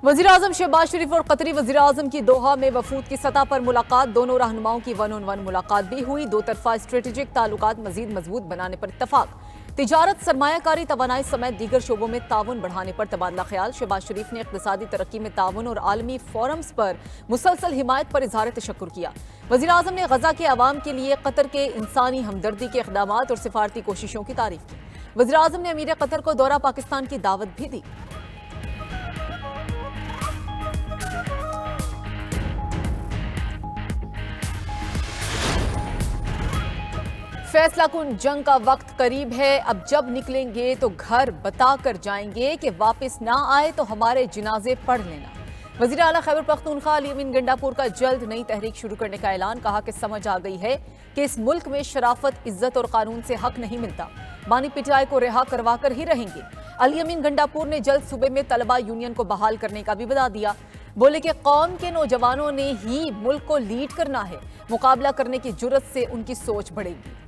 वज़ीर-ए-आज़म शहबाज शरीफ और कतरी वज़ीर-ए-आज़म की दोहा में वफूद की सतह पर मुलाकात। दोनों रहनुमाओं की वन ऑन वन मुलाकात भी हुई। दो तरफा स्ट्रेटेजिक ताल्लुकात मजीद मजबूत बनाने पर इत्तफाक। तिजारत, सरमायाकारी, तवानाई समेत दीगर शोबों में ताउन बढ़ाने पर तबादला ख्याल। शहबाज शरीफ ने इक़्तिसादी तरक्की में ताउन और आलमी फोरम्स पर मुसलसल हिमायत पर इजहार तशक्कुर किया। वज़ीर-ए-आज़म ने गजा के अवाम के लिए कतर के इंसानी हमदर्दी के इक़दामात और सिफारती कोशिशों की तारीफ की। वज़ीर-ए-आज़म ने अमीर कतर को दौरा पाकिस्तान की दावत भी दी। फैसला कुन जंग का वक्त करीब है। अब जब निकलेंगे तो घर बता कर जाएंगे कि वापस ना आए तो हमारे जिनाजे पढ़ लेना। वज़ीर आला खैबर पख्तूनख्वा अली अमीन गंडापुर का जल्द नई तहरीक शुरू करने का ऐलान। कहा कि समझ आ गई है कि इस मुल्क में शराफत, इज्जत और कानून से हक नहीं मिलता। बानी पिटाई को रिहा करवा कर ही रहेंगे। अली अमीन गंडापुर ने जल्द सूबे में तलबा यूनियन को बहाल करने का भी बता दिया। बोले कि कौम के नौजवानों ने ही मुल्क को लीड करना है। मुकाबला करने की जुर्रत से उनकी सोच बढ़ेगी।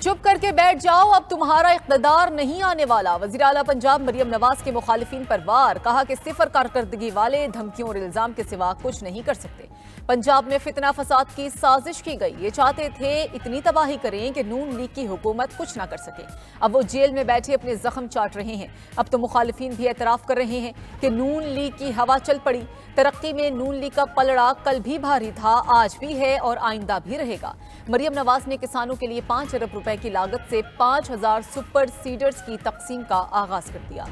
चुप करके बैठ जाओ, अब तुम्हारा इख्तिदार नहीं आने वाला। वज़ीर आला पंजाब मरियम नवाज के मुखालिफिन पर वार। कहा कि सिफर कारकर्दगी वाले धमकियों और इल्जाम के सिवा कुछ नहीं कर सकते। पंजाब में फितना फसाद की साजिश की गई। ये चाहते थे इतनी तबाही करें कि नून लीग की हुकूमत कुछ ना कर सके। अब वो जेल में बैठे अपने जख्म चाट रहे हैं। अब तो मुखालिफिन भी एतराफ कर रहे हैं कि नून लीग की हवा चल पड़ी। तरक्की में नून लीग का पलड़ा कल भी भारी था, आज भी है और आइंदा भी रहेगा। मरियम नवाज ने किसानों के लिए 5 अरब रुपए की लागत से 5000 सुपर सीडर्स की तकसीम का आगाज कर दिया।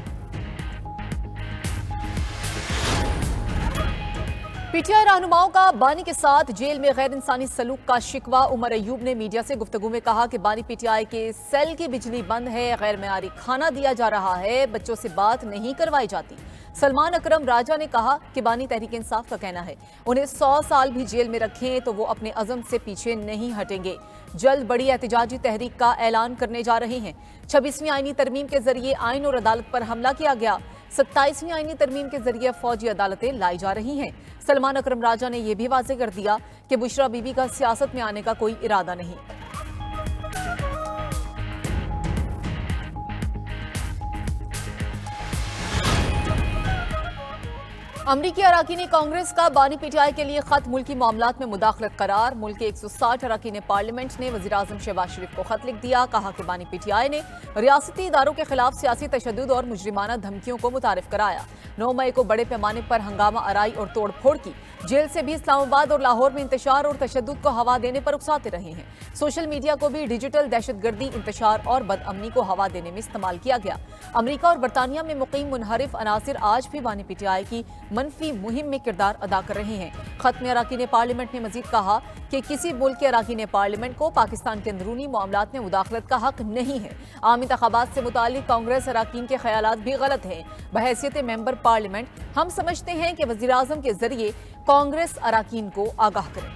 पीटीआई रहनुमाओं का बानी के साथ जेल में गैर इंसानी सलूक का शिकवा। उमर अयूब ने मीडिया से गुफ्तगू में कहा कि बानी पीटीआई के सेल की बिजली बंद है, गैर मेयारी खाना दिया जा रहा है, बच्चों से बात नहीं करवाई जाती। सलमान अकरम राजा ने कहा कि बानी तहरीक इंसाफ का कहना है उन्हें 100 साल भी जेल में रखें तो वो अपने अज़म से पीछे नहीं हटेंगे। जल्द बड़ी एहतजाजी तहरीक का ऐलान करने जा रहे हैं। 26वीं आईनी तरमीम के जरिए आइन और अदालत पर हमला किया गया। 27वीं आईनी तरमीम के जरिए फौजी अदालतें लाई जा रही हैं। सलमान अकरम राजा ने यह भी वाज़ेह कर दिया कि बुशरा बीबी का सियासत में आने का कोई इरादा नहीं। अमरीकी अराकीन कांग्रेस का बानी पीटीआई के लिए खत मुल्की मामलात में मुदाखलत करार। मुल्क के 160 अराकीन पार्लियामेंट ने वज़ीर-ए-आज़म शहबाज शरीफ को खत लिख दिया। कहा कि बानी पीटीआई ने रियासती इदारों के खिलाफ सियासी तशद्दुद और मुजरिमाना धमकियों को मुतारिफ कराया। 9 मई को बड़े पैमाने पर हंगामा आराई और तोड़ फोड़ की। जेल से भी इस्लामाबाद और लाहौर में इंतशार और तशद्दुद को हवा देने पर उकसाते रहे हैं। सोशल मीडिया को भी डिजिटल दहशतगर्दी, इंतशार और बदअमनी को हवा देने में इस्तेमाल किया गया। अमरीका और बरतानिया में मुकीम मुनहरिफ अनासिर आज भी बानी पीटीआई की मनफी मुहिम में किरदार अदा कर रहे हैं। खत में अराकीन पार्लियामेंट ने मजीद कहा कि किसी मुल्क के अराकीन पार्लियामेंट को पाकिस्तान के अंदरूनी मामलात में मुदाखलत का हक नहीं है। आम इंतखाबात से मुतालिक कांग्रेस अराकीन के ख्यालात भी गलत हैं। बहैसियत मेंबर पार्लियामेंट हम समझते हैं कि वज़ीर-ए-आज़म के जरिए कांग्रेस अराकीन को आगाह करें।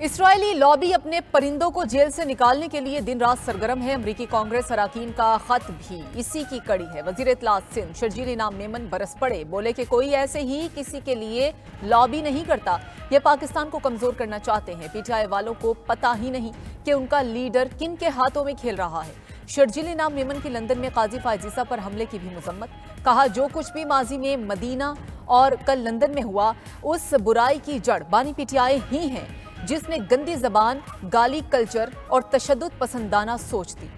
इस्राएली लॉबी अपने परिंदों को जेल से निकालने के लिए दिन रात सरगर्म है। अमरीकी कांग्रेस अराकीन का खत भी इसी की कड़ी है। वजीर इत्तलात सिंध शर्जील इनाम मेमन बरस पड़े। बोले कि कोई ऐसे ही किसी के लिए लॉबी नहीं करता। ये पाकिस्तान को कमजोर करना चाहते हैं। पीटीआई वालों को पता ही नहीं कि उनका लीडर किन के हाथों में खेल रहा है। शर्जील इनाम मेमन की लंदन में काजी फायजीसा पर हमले की भी मजम्मत। कहा जो कुछ भी माजी में मदीना और कल लंदन में हुआ उस बुराई की जड़ बानी पीटीआई ही है, जिसने गंदी जबान, गाली कल्चर और तशद्दुद पसंदाना सोच दी।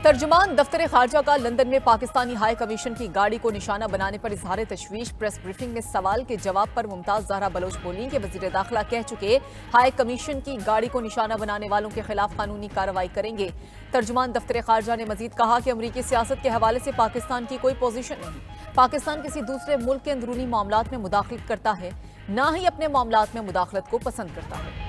तर्जुमान दफ्तर खारजा का लंदन में पाकिस्तानी हाई कमीशन की गाड़ी को निशाना बनाने पर इजहार तशवीश। प्रेस ब्रीफिंग में सवाल के जवाब पर मुमताज ज़हरा बलोच बोली कि वज़ीर दाखिला कह चुके हाई कमीशन की गाड़ी को निशाना बनाने वालों के खिलाफ कानूनी कार्रवाई करेंगे। तर्जुमान दफ्तर खारजा ने मजीद कहा कि अमरीकी सियासत के हवाले से पाकिस्तान की कोई पोजीशन नहीं। पाकिस्तान किसी दूसरे मुल्क के अंदरूनी मामलात में मुदाखलत करता है, ना ही अपने मामलात में मुदाखलत को पसंद करता है।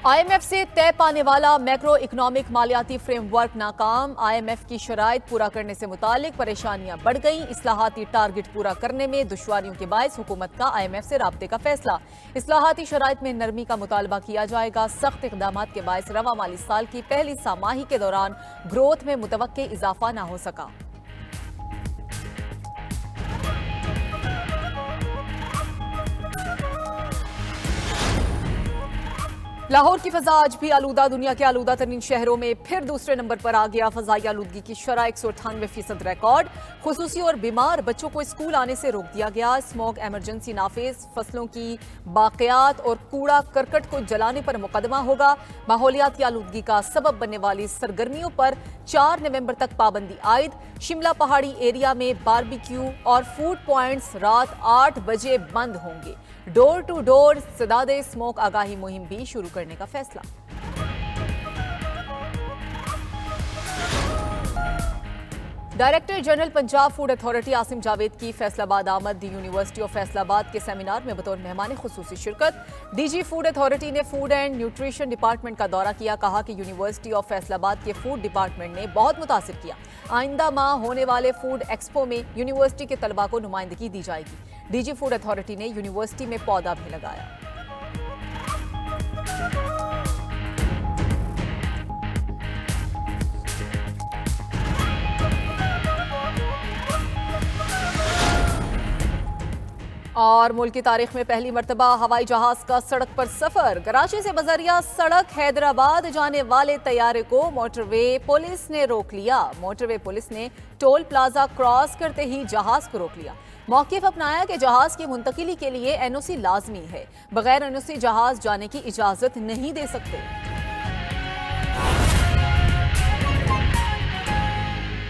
आईएमएफ से तय पाने वाला मैक्रो इकोनॉमिक मालियाती फ्रेमवर्क नाकाम। आईएमएफ की शराइत पूरा करने से मुतालिक परेशानियां बढ़ गईं। इस्लाहाती टारगेट पूरा करने में दुश्वारियों के बायस हुकूमत का आईएमएफ से राब्ते का फैसला। इस्लाहाती शराइत में नरमी का मुतालबा किया जाएगा। सख्त इक़दामात के बायस रवा माली साल की पहली सामाही के दौरान ग्रोथ में मुतवक्के इजाफा न हो सका। लाहौर की फजा आज भी आलूदा। दुनिया के आलूदा तरीन शहरों में फिर दूसरे नंबर पर आ गया। फजाई आलूदगी की शरह 198% रिकॉर्ड। खुसूसी और बीमार बच्चों को स्कूल आने से रोक दिया गया। स्मोक एमरजेंसी नाफिज। फसलों की बाकियात और कूड़ा करकट को जलाने पर मुकदमा होगा। माहौलियाती आलूदगी का सबब बनने वाली सरगर्मियों पर 4 नवंबर तक पाबंदी आयद। शिमला पहाड़ी एरिया में बारबेक्यू और फूड पॉइंट्स रात 8 बजे बंद होंगे। डोर टू डोर सदादे स्मोक आगाही मुहिम भी शुरू करने का फैसला। Director general Punjab food authority Asim Javed की फैसलाबाद आमद। दी यूनिवर्सिटी ऑफ फैसलाबाद के सेमिनार में बतौर मेहमान खुसूसी शिरकत। डीजी फूड अथॉरिटी ने फूड एंड न्यूट्रिशन डिपार्टमेंट का दौरा किया। कहा कि यूनिवर्सिटी ऑफ फैसलाबाद के फूड डिपार्टमेंट ने बहुत मुतासिर किया। आइंदा माह होने वाले फूड एक्सपो में यूनिवर्सिटी के तलबा को नुमाइंदगी दी जाएगी। डीजी फूड अथॉरिटी ने यूनिवर्सिटी में पौधा भी लगाया। और मुल्क की तारीख में पहली मरतबा हवाई जहाज का सड़क पर सफर। कराची से बजरिया सड़क हैदराबाद जाने वाले तैयारे को मोटरवे पुलिस ने रोक लिया। मोटरवे पुलिस ने टोल प्लाजा क्रॉस करते ही जहाज को रोक लिया। मौक़िफ़ अपनाया कि जहाज की मुंतकिली के लिए एनओसी लाजमी है। बगैर एनओसी जहाज जाने की इजाजत नहीं दे सकते।